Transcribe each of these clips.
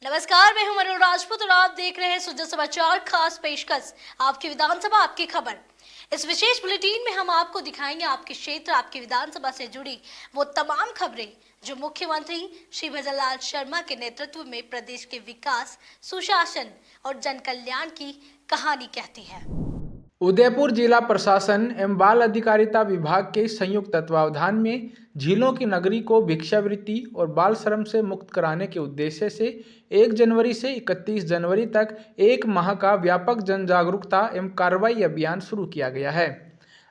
नमस्कार, मैं हूं मनु राजपूत और आप देख रहे हैं सुजन समाचार खास पेशकश आपकी विधानसभा आपकी खबर। इस विशेष बुलेटिन में हम आपको दिखाएंगे आपके क्षेत्र आपकी विधानसभा से जुड़ी वो तमाम खबरें जो मुख्यमंत्री श्री भजनलाल शर्मा के नेतृत्व में प्रदेश के विकास, सुशासन और जन कल्याण की कहानी कहती है। उदयपुर जिला प्रशासन एवं बाल अधिकारिता विभाग के संयुक्त तत्वावधान में झीलों की नगरी को भिक्षावृत्ति और बाल श्रम से मुक्त कराने के उद्देश्य से 1 जनवरी से 31 जनवरी तक 1 माह का व्यापक जन जागरूकता एवं कार्रवाई अभियान शुरू किया गया है।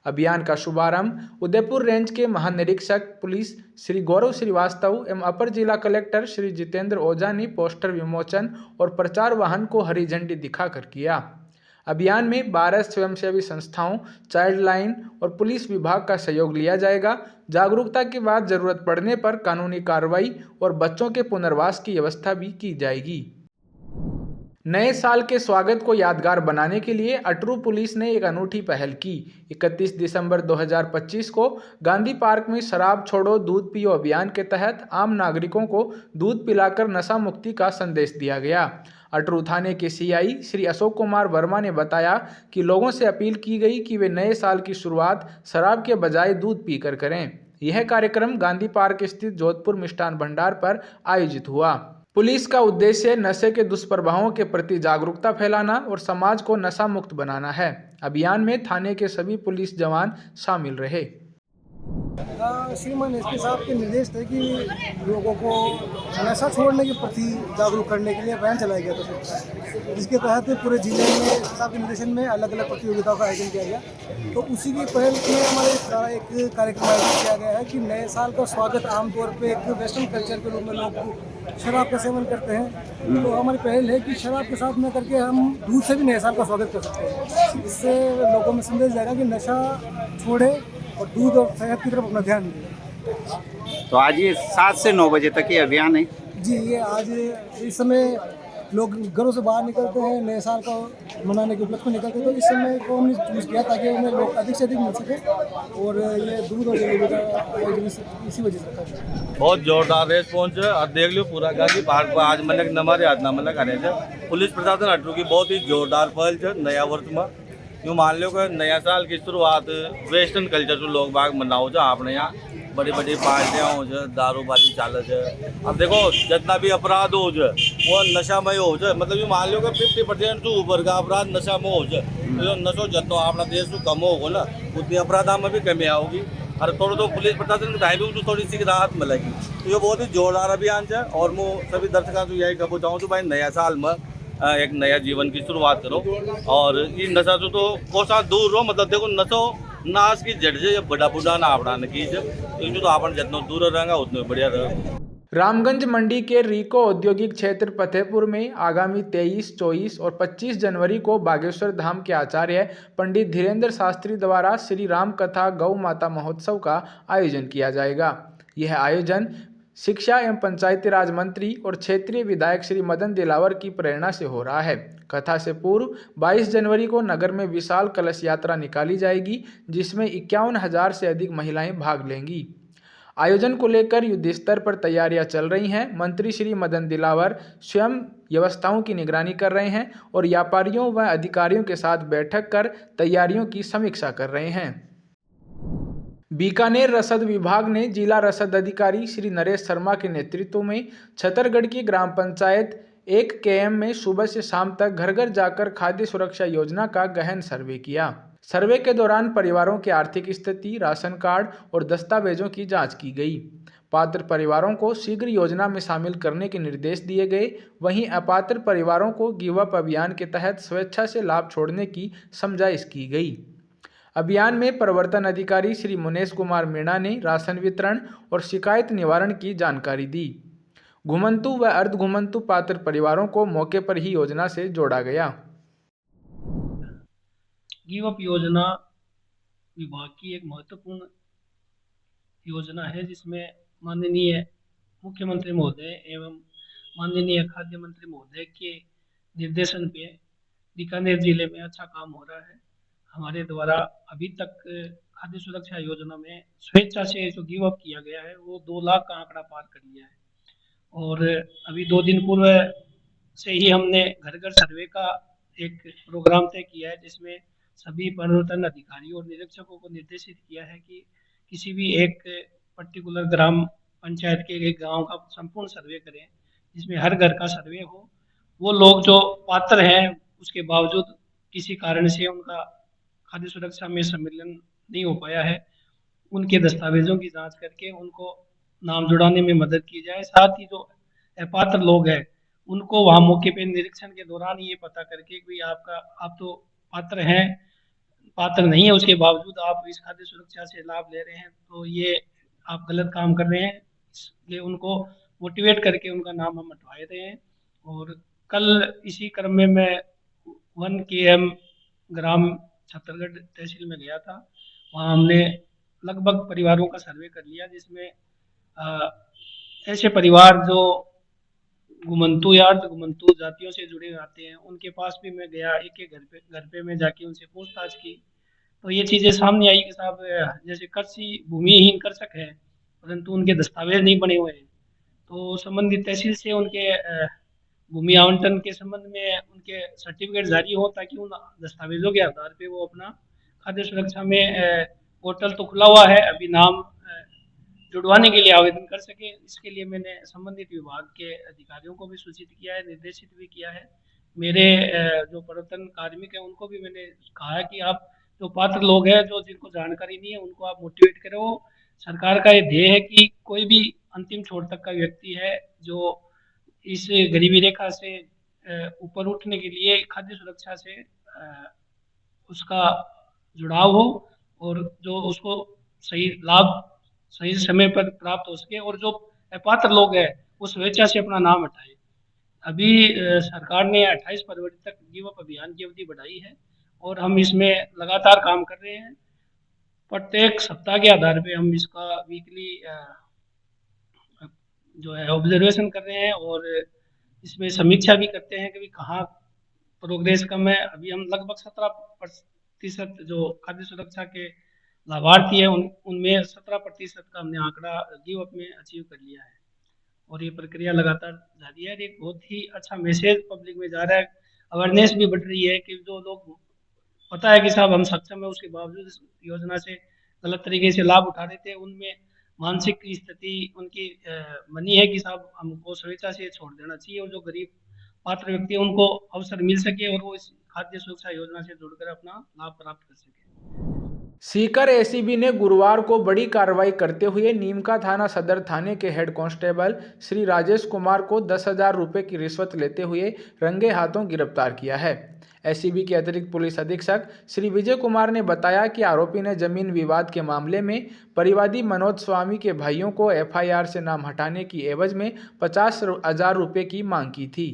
अभियान का शुभारंभ उदयपुर रेंज के महानिरीक्षक पुलिस श्री गौरव श्रीवास्तव एवं अपर जिला कलेक्टर श्री जितेंद्र ओझा ने पोस्टर विमोचन और प्रचार वाहन को हरी झंडी दिखाकर किया। अभियान में 12 स्वयंसेवी संस्थाओं, चाइल्ड लाइन और पुलिस विभाग का सहयोग लिया जाएगा। जागरूकता के बाद जरूरत पड़ने पर कानूनी कार्रवाई और बच्चों के पुनर्वास की व्यवस्था भी की जाएगी। नए साल के स्वागत को यादगार बनाने के लिए अटरू पुलिस ने एक अनूठी पहल की। 31 दिसंबर 2025 को गांधी पार्क में शराब छोड़ो दूध पियो अभियान के तहत आम नागरिकों को दूध पिलाकर नशा मुक्ति का संदेश दिया गया। अटरू थाने के सीआई श्री अशोक कुमार वर्मा ने बताया कि लोगों से अपील की गई कि वे नए साल की शुरुआत शराब के बजाय दूध पीकर करें। यह कार्यक्रम गांधी पार्क स्थित जोधपुर मिष्ठान भंडार पर आयोजित हुआ। पुलिस का उद्देश्य नशे के दुष्प्रभावों के प्रति जागरूकता फैलाना और समाज को नशा मुक्त बनाना है। अभियान में थाने के सभी पुलिस जवान शामिल रहे। श्रीमान एसपी साहब के निर्देश थे कि लोगों को नशा छोड़ने के प्रति जागरूक करने के लिए अभियान चलाया गया था, जिसके तहत पूरे जिले में साहब के निर्देशन में अलग अलग प्रतियोगिताओं का आयोजन किया गया। तो उसी की पहल में हमारे द्वारा एक कार्यक्रम आयोजित किया गया है कि नए साल का स्वागत आमतौर पर एक वेस्टर्न कल्चर के रूप में लोग शराब का सेवन करते हैं, तो हमारी पहल है कि शराब के साथ में करके हम दूध से भी नए साल का स्वागत कर सकते हैं। इससे लोगों में संदेश जाएगा कि नशा छोड़े और दूध और सेहत की तरफ अपना ध्यान दें। तो आज ये 7 से 9 बजे तक ये अभियान है जी। ये आज इस समय लोग घरों से बाहर निकलते हैं, नए साल का मनाने के उपलक्ष्य में निकलते हैं, तो इस समय को हमने चूज़ किया ताकि उन्हें लोग अधिक से अधिक मिल सके और ये दूध और जलेबी का आयोजन इसी वजह से करते हैं। बहुत जोरदार रेस्पॉन्स है और देख लो पूरा गांधी पार्क पर आज मतलब नंबर याद ना मतलब करे थे। पुलिस प्रशासन अटरू की बहुत ही जोरदार पहल है नया वर्ष में। यूँ मान लो कि नया साल की शुरुआत वेस्टर्न कल्चर से लोग बाग मनाओ जो आपने यहाँ बड़ी बड़ी पार्टियाँ हो जाए, दारूबाजी चालत है। अब देखो जितना भी अपराध हो जाए वो नशामय हो जाए, मतलब यूँ मान लो कि 50% से ऊपर का अपराध नशा में हो जाए, तो नशो जितना अपना देश में कम होगा ना उतनी अपराध में भी कमी आओगी और थोड़ा तो पुलिस प्रशासन की भी तो थोड़ी सी राहत मिलेगी। तो ये बहुत ही जोरदार अभियान है और मैं सभी दर्शकों को यही कहना चाहूँ तो भाई नया साल में एक नया जीवन की शुरुआत करो और ये नशा से तो कोसा दूर रहो। मतलब देखो नशो नाश की जड़ से बड़ा बुढ़ा ना अपनाने की तो अपन जितना दूर रहेगा उतने बढ़िया रहेगा। रामगंज मंडी के रीको औद्योगिक क्षेत्र फतेहपुर में आगामी 23, 24 और 25 जनवरी को बागेश्वर धाम के आचार्य पंडित धीरेन्द्र शास्त्री द्वारा श्री राम कथा गौ माता महोत्सव का आयोजन किया जाएगा। यह आयोजन शिक्षा एवं पंचायती राज मंत्री और क्षेत्रीय विधायक श्री मदन दिलावर की प्रेरणा से हो रहा है। कथा से पूर्व 22 जनवरी को नगर में विशाल कलश यात्रा निकाली जाएगी, जिसमें 51,000 से अधिक महिलाएं भाग लेंगी। आयोजन को लेकर युद्ध स्तर पर तैयारियां चल रही हैं। मंत्री श्री मदन दिलावर स्वयं व्यवस्थाओं की निगरानी कर रहे हैं और व्यापारियों व अधिकारियों के साथ बैठक कर तैयारियों की समीक्षा कर रहे हैं। बीकानेर रसद विभाग ने जिला रसद अधिकारी श्री नरेश शर्मा के नेतृत्व में छतरगढ़ की ग्राम पंचायत 1 KM में सुबह से शाम तक घर घर जाकर खाद्य सुरक्षा योजना का गहन सर्वे किया। सर्वे के दौरान परिवारों की आर्थिक स्थिति, राशन कार्ड और दस्तावेजों की जांच की गई। पात्र परिवारों को शीघ्र योजना में शामिल करने के निर्देश दिए गए। वहीं अपात्र परिवारों को गिव अप अभियान के तहत स्वेच्छा से लाभ छोड़ने की समझाइश की गई। अभियान में प्रवर्तन अधिकारी श्री मुनेश कुमार मीणा ने राशन वितरण और शिकायत निवारण की जानकारी दी। घुमंतु व अर्ध घुमंतु पात्र परिवारों को मौके पर ही योजना से जोड़ा गया। गिव अप योजना विभाग की एक महत्वपूर्ण योजना है, जिसमें माननीय मुख्यमंत्री महोदय एवं माननीय खाद्य मंत्री महोदय के निर्देशन पे बीकानेर जिले में अच्छा काम हो रहा है। हमारे द्वारा अभी तक खाद्य सुरक्षा योजना में स्वेच्छा से जो गिव अप किया गया है वो 2 लाख का आंकड़ा पार कर लिया है और अभी 2 दिन पूर्व से ही हमने घर घर सर्वे का एक प्रोग्राम तय किया है, जिसमें सभी परिवर्तन अधिकारियों और निरीक्षकों को निर्देशित किया है कि किसी भी एक पर्टिकुलर ग्राम पंचायत के एक गांव का संपूर्ण सर्वे करें, जिसमें हर घर का सर्वे हो। वो लोग जो पात्र हैं, उसके बावजूद किसी कारण से उनका खाद्य सुरक्षा में सम्मिलन नहीं हो पाया है, उनके दस्तावेजों की जांच करके उनको नाम जुड़ाने में मदद की जाए। साथ ही जो अपात्र लोग हैं, उनको वहाँ मौके पे निरीक्षण के दौरान ये पता करके कि आप तो पात्र हैं, पात्र नहीं है, उसके बावजूद आप इस खाद्य सुरक्षा से लाभ ले रहे हैं, तो ये आप गलत काम कर रहे हैं। इसलिए उनको मोटिवेट करके उनका नाम हम हटवाए रहे हैं। और कल इसी क्रम में मैं 1 KM ग्राम छत्तरगढ़ तहसील में गया था। वहाँ हमने लगभग परिवारों का सर्वे कर लिया, जिसमें ऐसे परिवार जो घुमंतू या अर्ध घुमंतू जातियों से जुड़े आते हैं, उनके पास भी मैं गया, एक एक घर पे मैं जाके उनसे पूछताछ की। तो ये चीज़ें सामने आई कि साहब जैसे कृषि भूमिहीन कृषक है, परंतु उनके दस्तावेज नहीं बने हुए हैं। तो संबंधित तहसील से उनके भूमि आवंटन के संबंध में उनके सर्टिफिकेट जारी हो, ताकि उन दस्तावेजों के आधार पे वो अपना खाद्य सुरक्षा में पोर्टल तो खुला हुआ है, अभी नाम जुड़वाने के लिए आवेदन कर सके। इसके लिए मैंने संबंधित विभाग के अधिकारियों को भी सूचित किया है, निर्देशित भी किया है। मेरे जो प्रवर्तन कार्मिक हैं, उनको भी मैंने कहा है कि आप जो पात्र लोग हैं, जो जिनको जानकारी नहीं है, उनको आप मोटिवेट करो। सरकार का ये ध्येय है कि कोई भी अंतिम छोर तक का व्यक्ति है जो इस गरीबी रेखा से ऊपर उठने के लिए खाद्य सुरक्षा से उसका जुड़ाव हो, और जो उसको सही लाभ सही समय पर प्राप्त हो सके, और जो अपात्र लोग हैं वो स्वेच्छा से अपना नाम हटाए। अभी सरकार ने 28 फरवरी तक गिव अप अभियान की अवधि बढ़ाई है, और हम इसमें लगातार काम कर रहे हैं। प्रत्येक सप्ताह के आधार पे हम इसका वीकली जो है ऑब्जर्वेशन कर रहे हैं, और इसमें समीक्षा भी करते हैं कि कहाँ प्रोग्रेस कम है। अभी हम लगभग 17% जो खाद्य सुरक्षा के लाभार्थी है, उनमें 17% का हमने आंकड़ा गिव अप में अचीव कर लिया है, और ये प्रक्रिया लगातार जारी है। एक बहुत ही अच्छा मैसेज पब्लिक में जा रहा है, अवेयरनेस भी बढ़ रही है कि जो लोग पता है कि साहब हम सक्षम है, उसके बावजूद इस योजना से गलत तरीके से लाभ उठा रहे थे, उनमें मानसिक स्थिति उनकी बनी है कि साहब हमको स्वेच्छा से छोड़ देना चाहिए, और जो गरीब पात्र व्यक्ति है उनको अवसर मिल सके और वो इस खाद्य सुरक्षा योजना से जुड़कर अपना लाभ प्राप्त कर सके। सीकर एसीबी ने गुरुवार को बड़ी कार्रवाई करते हुए नीमका थाना सदर थाने के हेड कांस्टेबल श्री राजेश कुमार को 10,000 रुपये की रिश्वत लेते हुए रंगे हाथों गिरफ्तार किया है। एसीबी के अतिरिक्त पुलिस अधीक्षक श्री विजय कुमार ने बताया कि आरोपी ने जमीन विवाद के मामले में परिवादी मनोज स्वामी के भाइयों को एफआईआर से नाम हटाने की एवज में 50,000 रुपये की मांग की थी।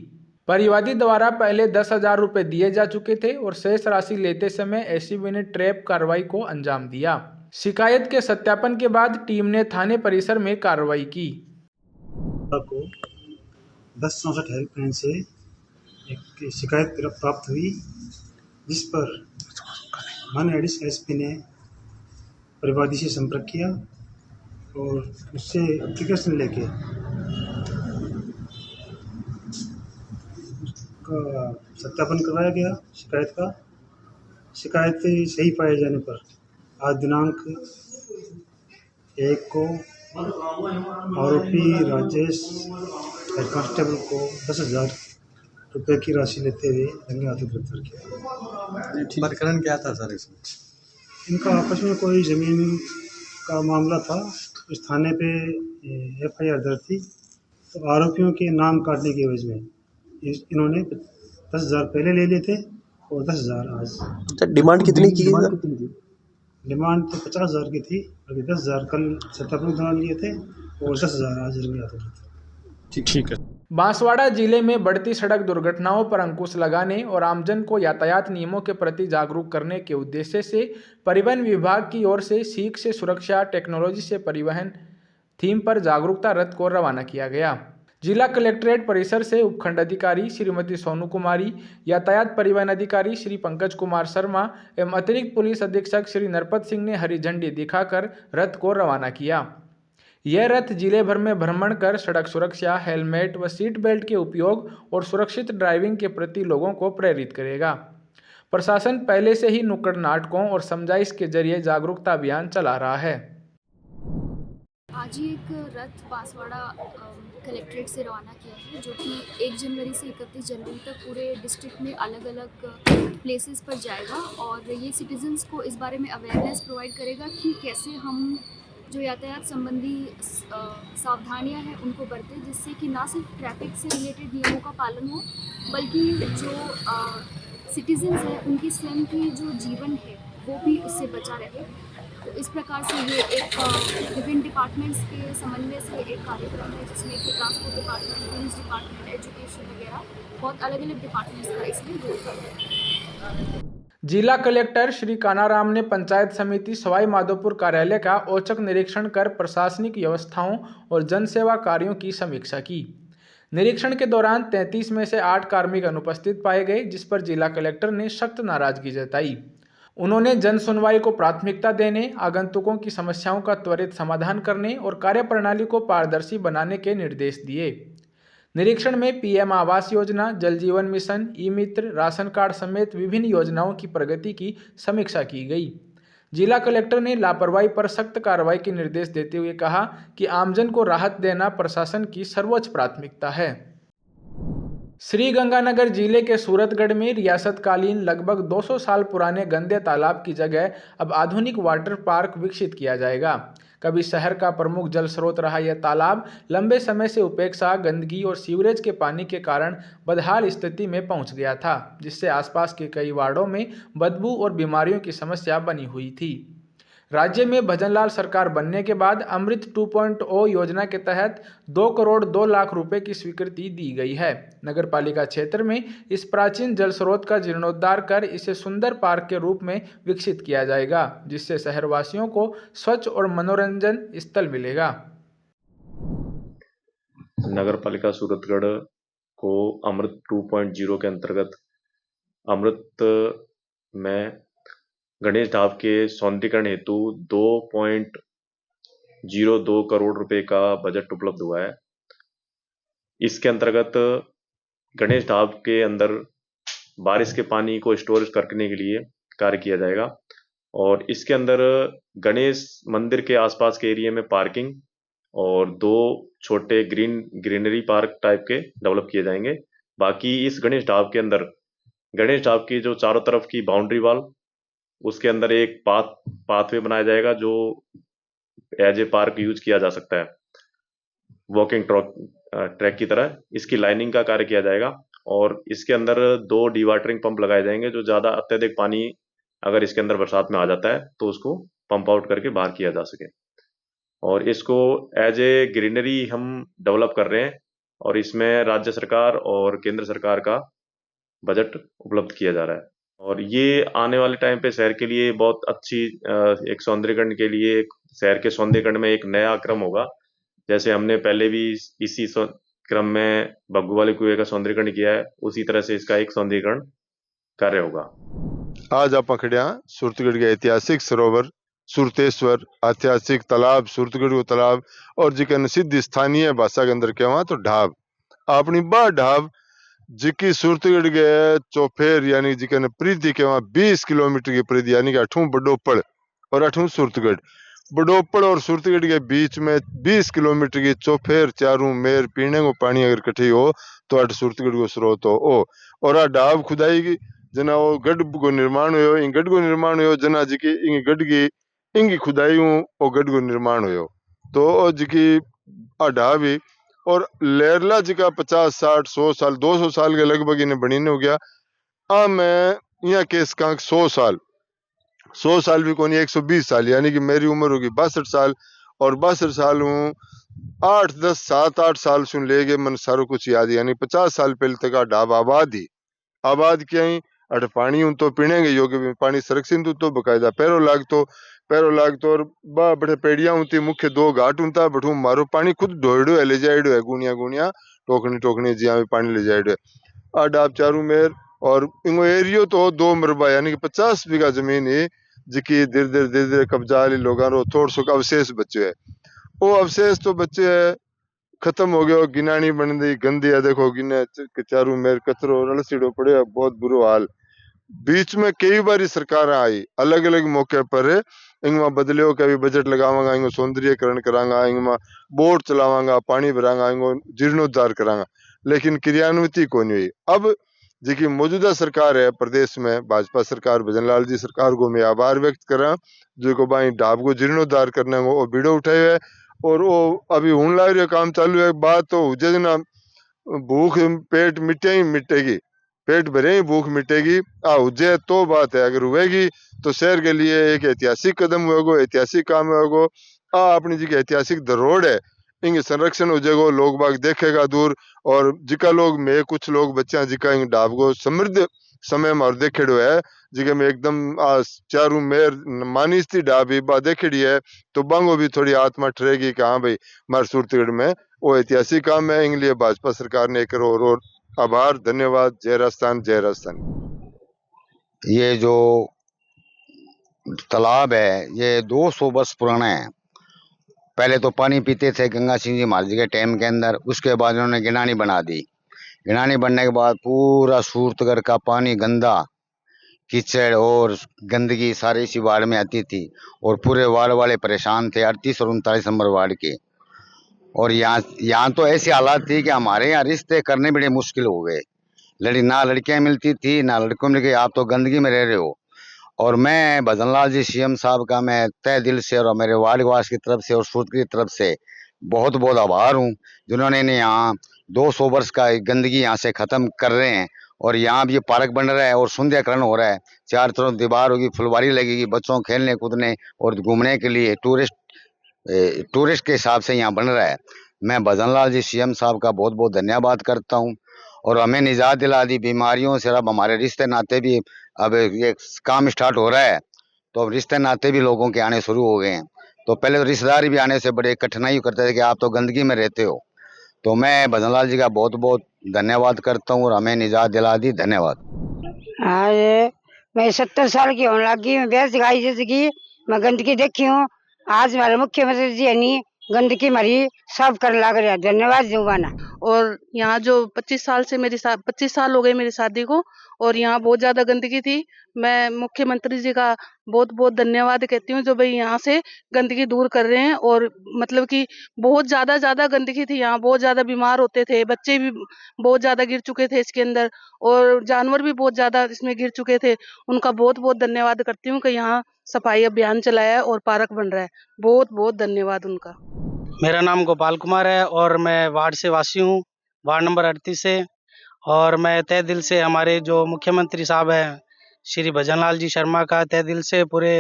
परिवादी द्वारा पहले 10,000 रुपये दिए जा चुके थे और शेष राशि लेते समय एसीबी ने ट्रैप कार्रवाई को अंजाम दिया। शिकायत के सत्यापन के बाद टीम ने थाने परिसर में कार्रवाई की। को 1064 हेल्पलाइन से एक शिकायत प्राप्त हुई, जिस पर माननीय एडिशनल एसपी ने परिवादी से संपर्क किया और उससे एप्लीकेशन लेके का सत्यापन करवाया गया। शिकायत सही पाए जाने पर आज दिनांक 1 को आरोपी राजेश हेड कांस्टेबल को 10,000 रुपये की राशि लेते हुए रंगे हाथों गिरफ्तार किया। प्रकरण क्या था सर इसमें? इनका आपस में कोई ज़मीन का मामला था, उस थाने पे एफआईआर दर्ज थी, तो आरोपियों के नाम काटने की एवज में इन्होंने 10,000 पहले ले लिए थे और 10,000 आज। डिमांड कितनी की है? डिमांड तो 50,000 की थी, अभी 10,000 कल सत्यापन के दौरान लिए थे और 10,000 आज रंगे हाथों थे। ठीक है। बांसवाड़ा जिले में बढ़ती सड़क दुर्घटनाओं पर अंकुश लगाने और आमजन को यातायात नियमों के प्रति जागरूक करने के उद्देश्य से परिवहन विभाग की ओर से सीख से सुरक्षा, टेक्नोलॉजी से परिवहन थीम पर जागरूकता रथ को रवाना किया गया। जिला कलेक्ट्रेट परिसर से उपखंड अधिकारी श्रीमती सोनू कुमारी, यातायात परिवहन अधिकारी श्री पंकज कुमार शर्मा एवं अतिरिक्त पुलिस अधीक्षक श्री नरपत सिंह ने हरी झंडी दिखाकर रथ को रवाना किया। यह रथ जिले भर में भ्रमण कर सड़क सुरक्षा, हेलमेट व सीट बेल्ट के उपयोग और सुरक्षित ड्राइविंग के प्रति लोगों को प्रेरित करेगा। प्रशासन पहले से ही नुक्कड़ नाटकों और समझाइश के जरिए जागरूकता अभियान चला रहा है। आज ही एक रथ बांसवाड़ा कलेक्ट्रेट से रवाना किया है, जो कि 1 जनवरी से 31 जनवरी तक पूरे डिस्ट्रिक्ट में अलग अलग प्लेसेस पर जाएगा और ये सिटीजन्स को इस बारे में अवेयरनेस प्रोवाइड करेगा कि कैसे हम जो यातायात संबंधी सावधानियां हैं उनको बरतें, जिससे कि ना सिर्फ ट्रैफिक से रिलेटेड नियमों का पालन हो, बल्कि जो सिटीजन्स हैं उनकी स्वयं की जो जीवन है वो भी उससे बचा रहे। तो इस प्रकार से ये एक विभिन्न डिपार्टमेंट्स के समन्वय से एक कार्यक्रम है, जिसमें कि transport department, police department, education वगैरह बहुत अलग अलग डिपार्टमेंट्स का इसमें रोल है। जिला कलेक्टर श्री कानाराम ने पंचायत समिति सवाई माधोपुर कार्यालय का औचक निरीक्षण कर प्रशासनिक व्यवस्थाओं और जनसेवा कार्यों की समीक्षा की। निरीक्षण के दौरान 33 में से 8 कार्मिक अनुपस्थित पाए गए, जिस पर जिला कलेक्टर ने सख्त नाराजगी जताई। उन्होंने जन सुनवाई को प्राथमिकता देने, आगंतुकों की समस्याओं का त्वरित समाधान करने और कार्यप्रणाली को पारदर्शी बनाने के निर्देश दिए। निरीक्षण में पीएम आवास योजना, जल जीवन मिशन, ई मित्र, राशन कार्ड समेत विभिन्न योजनाओं की प्रगति की समीक्षा की गई। जिला कलेक्टर ने लापरवाही पर सख्त कार्रवाई के निर्देश देते हुए कहा कि आमजन को राहत देना प्रशासन की सर्वोच्च प्राथमिकता है। श्रीगंगानगर जिले के सूरतगढ़ में रियासतकालीन लगभग 200 साल पुराने गंदे तालाब की जगह अब आधुनिक वाटर पार्क विकसित किया जाएगा। कभी शहर का प्रमुख जल स्रोत रहा यह तालाब लंबे समय से उपेक्षा, गंदगी और सीवरेज के पानी के कारण बदहाल स्थिति में पहुंच गया था, जिससे आसपास के कई वार्डों में बदबू और बीमारियों की समस्या बनी हुई थी। राज्य में भजनलाल सरकार बनने के बाद अमृत 2.0 योजना के तहत 2 करोड़ 2 लाख रुपए की स्वीकृति दी गई है। नगर पालिका क्षेत्र में इस प्राचीन जल स्रोत का जीर्णोद्धार कर इसे सुंदर पार्क के रूप में विकसित किया जाएगा, जिससे शहरवासियों को स्वच्छ और मनोरंजन स्थल मिलेगा। नगर पालिका सूरतगढ़ को अमृत 2.0 के अंतर्गत अमृत में गणेश ढाब के सौंदर्यीकरण हेतु 2.02 करोड़ रुपए का बजट उपलब्ध हुआ है। इसके अंतर्गत गणेश ढाब के अंदर बारिश के पानी को स्टोरेज करने के लिए कार्य किया जाएगा और इसके अंदर गणेश मंदिर के आसपास के एरिया में पार्किंग और 2 छोटे ग्रीनरी पार्क टाइप के डेवलप किए जाएंगे। बाकी इस गणेश ढाब के अंदर गणेश ढाब की जो चारों तरफ की बाउंड्री वॉल, उसके अंदर एक पाथवे बनाया जाएगा जो एज ए पार्क यूज किया जा सकता है, वॉकिंग ट्रैक की तरह। इसकी लाइनिंग का कार्य किया जाएगा और इसके अंदर 2 डिवाटरिंग पंप लगाए जाएंगे, जो ज्यादा अत्यधिक पानी अगर इसके अंदर बरसात में आ जाता है तो उसको पंप आउट करके बाहर किया जा सके। और इसको एज ए ग्रीनरी हम डेवलप कर रहे हैं और इसमें राज्य सरकार और केंद्र सरकार का बजट उपलब्ध किया जा रहा है और ये आने वाले टाइम पे शहर के लिए बहुत अच्छी एक सौंदर्यीकरण के लिए, एक शहर के सौंदर्यीकरण में एक नया क्रम होगा। जैसे हमने पहले भी इसी क्रम में बग्गू वाले कुएं का सौंदर्यीकरण किया है, उसी तरह से इसका एक सौंदर्यीकरण कार्य होगा। आज आप खड़िया सूरतगढ़ के ऐतिहासिक सरोवर सुरतेश्वर, ऐतिहासिक तालाब सूरतगढ़ को तालाब और जिकन सिद्ध स्थानीय भाषा के अंदर कहवा तो ढाब, अपनी बा ढाब जिकी सूरतगढ़ के चौफेर यानी जिकन परिधि कहवा 20 किलोमीटर की परिधि यानी कि 8 बडोपड़ और 8 सूरतगढ़। बडोपड़ और सूरतगढ़ के बीच में 20 किलोमीटर की चौफेर चारों मेर पीने को पानी अगर इकट्ठी हो तो 8 सूरतगढ़ को स्रोत हो। और आ ढाब खुदाई की जना वो गढ़ को निर्माण हो, इन गढ़ को निर्माण हो जना जिकी इन गढ़ की इंगी खुदाई वो गढ़ को निर्माण हो तो जिकी आ ढाब ही और लेरला जी का 50, 60, 100 साल 200 साल के लगभग इन्हें बनी हो गया। आ मैं यहाँ केस का 100 साल भी कोनी 120 साल यानी कि मेरी उम्र होगी 62 साल और 62 साल हूँ 7-8 साल सुन ले गए मन सारो कुछ याद यानी 50 साल पहले तक ढाब आबाद किया ही अट पानी हूँ तो पीने के योग्य पानी संरक्षित तो बकायदा पैरो लागतो और बा बड़े पेड़िया होती मुख्य 2 घाट होता बठू मारो पानी खुद ढोड़ो है ले जाएडो है गुनिया टोकनी जिया पानी ले जाएडो है। आ ढाब चारू मेर और इंगो एरियो तो 2 मरबा यानी कि 50 बीघा जमीन है जिकी धीरे धीरे कब्जा वाली लोगों रो थोड़ सो अवशेष बच्चे है। वो अवशेष तो बच्चे खत्म हो गया, गिनानी बन गई, गंदी है, देखो गिने चारू मेर कचरो रलसीड़ो पड़े, बहुत बुरो हाल। बीच में कई बार सरकार आई, अलग अलग मौके पर इनमें बदलियो, कभी बजट लगावांगा, इनको सौंदर्यकरण करांगा, इनमें बोट चलावांगा, पानी भरांगा, इनको जीर्णोद्धार करांगा, लेकिन क्रियान्विति को नहीं हुई। अब जी मौजूदा सरकार है प्रदेश में, भाजपा सरकार, भजनलाल जी सरकार को मैं आभार व्यक्त करा, जो को भाई ढाब को जीर्णोद्धार करने को वो बीड़ो उठाए है, और वो अभी होने लग रहा काम चालू है। बात तो हो ना, भूख पेट मिटे ही मिटेगी, पेट भरे ही भूख मिटेगी। उज्जै तो बात है, अगर हुएगी तो शहर के लिए एक ऐतिहासिक कदम होगा, ऐतिहासिक काम होगा। अपनी जी ऐतिहासिक धरोहर है, इनके संरक्षण हो जाएगा, लोग बाग देखेगा दूर, और जिका लोग में कुछ लोग बच्चा जिका इन डाब को समृद्ध समय में और देखेड़ो है, जिके में एकदम चारू मेर मानीस थी डाबी बा देखेड़ी है, तो बांगो भी थोड़ी आत्मा ठहरेगी कि हाँ भाई हमारे सूरतगढ़ में वो ऐतिहासिक काम है। इनके लिए भाजपा सरकार ने करो और आभार, धन्यवाद। जय राजस्थान, जय राजस्थान। ये जो तालाब है ये 200 वर्ष पुराना है। पहले तो पानी पीते थे गंगा सिंह जी महाराज के टाइम के अंदर, उसके बाद उन्होंने गिनानी बना दी। गिनानी बनने के बाद पूरा सूरतगढ़ का पानी गंदा, कीचड़ और गंदगी सारी इसी वार्ड में आती थी, और पूरे वार्ड वाले परेशान थे, 38 और 39 नंबर वार्ड के। और यहाँ तो ऐसी हालात थी कि हमारे यहाँ रिश्ते करने बड़े मुश्किल हो गए। ना लड़कियाँ मिलती थी ना लड़कों मिल गए, आप तो गंदगी में रह रहे हो। और मैं भजनलाल जी सीएम साहब का मैं तय दिल से और मेरे वार्डवासी की तरफ से और सूरत की तरफ से बहुत बहुत आभार हूँ, जिन्होंने यहाँ 200 वर्ष का गंदगी यहाँ से ख़त्म कर रहे हैं। और यहाँ भी ये पार्क बन रहा है और सुंदरीकरण हो रहा है, चार तरफ दीवार होगी, फुलवारी लगेगी, बच्चों खेलने कूदने और घूमने के लिए टूरिस्ट के हिसाब से यहाँ बन रहा है। मैं भजनलाल जी सीएम साहब का बहुत बहुत धन्यवाद करता हूँ। और हमें निजात दिला दी बीमारियों से। अब हमारे रिश्ते नाते भी, अब ये काम स्टार्ट हो रहा है तो अब रिश्ते नाते भी लोगों के आने शुरू हो गए हैं। तो पहले तो रिश्तेदार भी आने से बड़े कठिनाई करते थे कि आप तो गंदगी में रहते हो। तो मैं भजनलाल जी का बहुत बहुत धन्यवाद करता हूँ और हमें निजात दिला दी। धन्यवाद। आज मैं 70 साल की होने लगी, मैं बेस गाई जैसे कि मैं गंदगी देखी हूँ। आज हमारे मुख्यमंत्री जी यानी गंदगी मरी सब करने लग रहे हैं। धन्यवाद जुबाना। और यहाँ जो 25 साल से 25 साल हो गए मेरी शादी को, और यहाँ बहुत ज्यादा गंदगी थी। मैं मुख्यमंत्री जी का बहुत बहुत धन्यवाद कहती हूँ जो भाई यहाँ से गंदगी दूर कर रहे हैं। और मतलब कि बहुत ज्यादा गंदगी थी यहाँ, बहुत ज्यादा बीमार होते थे, बच्चे भी बहुत ज्यादा गिर चुके थे इसके अंदर, और जानवर भी बहुत ज्यादा इसमें गिर चुके थे। उनका बहुत बहुत धन्यवाद करती हूँ कि यहाँ सफाई अभियान चलाया है और पार्क बन रहा है। बहुत बहुत धन्यवाद उनका। मेरा नाम गोपाल कुमार है और मैं वार्ड से वासी हूँ, वार्ड नंबर 38 से। और मैं तय दिल से हमारे जो मुख्यमंत्री साहब हैं श्री भजनलाल जी शर्मा का तय दिल से पूरे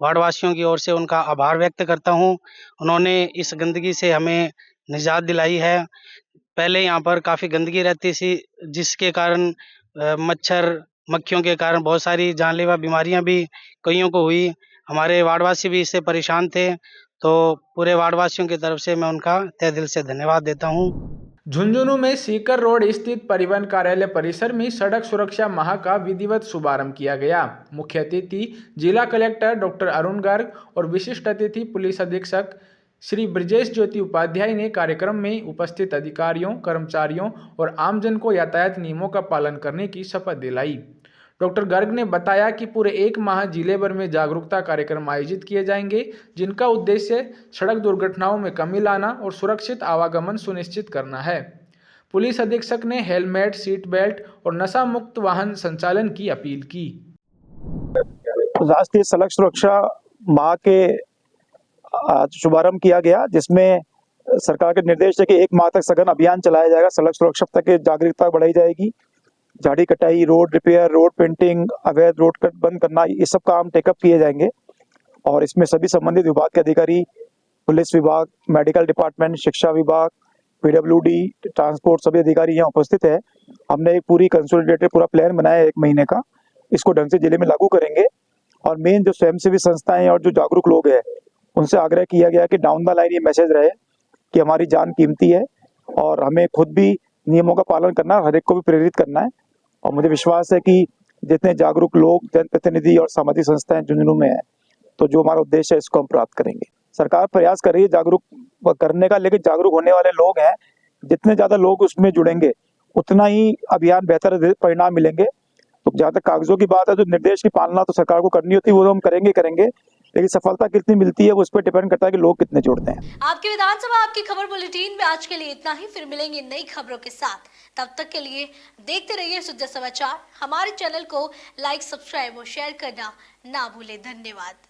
वार्डवासियों की ओर से उनका आभार व्यक्त करता हूँ। उन्होंने इस गंदगी से हमें निजात दिलाई है। पहले यहाँ पर काफ़ी गंदगी रहती थी, जिसके कारण मच्छर मक्खियों के कारण बहुत सारी जानलेवा बीमारियाँ भी कईयों को हुई। हमारे वार्डवासी भी इससे परेशान थे। तो पूरे वार्डवासियों की तरफ से मैं उनका तहे दिल से धन्यवाद देता हूं। झुंझुनू में सीकर रोड स्थित परिवहन कार्यालय परिसर में सड़क सुरक्षा माह का विधिवत शुभारंभ किया गया। मुख्य अतिथि जिला कलेक्टर डॉक्टर अरुण गर्ग और विशिष्ट अतिथि पुलिस अधीक्षक श्री ब्रजेश ज्योति उपाध्याय ने कार्यक्रम में उपस्थित अधिकारियों, कर्मचारियों और आमजन को यातायात नियमों का पालन करने की शपथ दिलाई। डॉक्टर गर्ग ने बताया कि पूरे 1 माह जिले भर में जागरूकता कार्यक्रम आयोजित किए जाएंगे, जिनका उद्देश्य सड़क दुर्घटनाओं में कमी लाना और सुरक्षित आवागमन सुनिश्चित करना है। पुलिस अधीक्षक ने हेलमेट, सीट बेल्ट और नशा मुक्त वाहन संचालन की अपील की। राष्ट्रीय सड़क सुरक्षा माह के शुभारंभ किया गया, जिसमें सरकार के निर्देश है कि 1 माह तक सघन अभियान चलाया जाएगा। सड़क सुरक्षा तक जागरूकता बढ़ाई जाएगी। झाड़ी कटाई, रोड रिपेयर, रोड पेंटिंग, अवैध रोड कट बंद करना, ये सब काम टेकअप किए जाएंगे। और इसमें सभी संबंधित विभाग के अधिकारी, पुलिस विभाग, मेडिकल डिपार्टमेंट, शिक्षा विभाग, पीडब्ल्यूडी, ट्रांसपोर्ट, सभी अधिकारी यहाँ उपस्थित है। हमने एक पूरी कंसोलिडेटेड पूरा प्लान बनाया है 1 महीने का। इसको ढंग से जिले में लागू करेंगे। और मेन जो स्वयंसेवी संस्थाएं और जो जागरूक लोग हैं, उनसे आग्रह किया गया कि डाउन द लाइन ये मैसेज रहे कि हमारी जान कीमती है और हमें खुद भी नियमों का पालन करना, हर एक को भी प्रेरित करना है। और मुझे विश्वास है कि जितने जागरूक लोग, जनप्रतिनिधि और सामाजिक संस्थाएं झुंझुनू में हैं, तो जो हमारा उद्देश्य है इसको हम प्राप्त करेंगे। सरकार प्रयास कर रही है जागरूक करने का, लेकिन जागरूक होने वाले लोग हैं, जितने ज्यादा लोग उसमें जुड़ेंगे उतना ही अभियान बेहतर परिणाम मिलेंगे। तो जहाँ तक कागजों की बात है, तो निर्देश की पालना तो सरकार को करनी होती है, वो तो हम करेंगे, लेकिन सफलता कितनी मिलती है वो उस पर डिपेंड करता है कि लोग कितने जुड़ते हैं। आपकी विधानसभा आपकी खबर बुलेटिन में आज के लिए इतना ही। फिर मिलेंगे नई खबरों के साथ। तब तक के लिए देखते रहिए सुद्धा समाचार। हमारे चैनल को लाइक, सब्सक्राइब और शेयर करना ना भूले। धन्यवाद।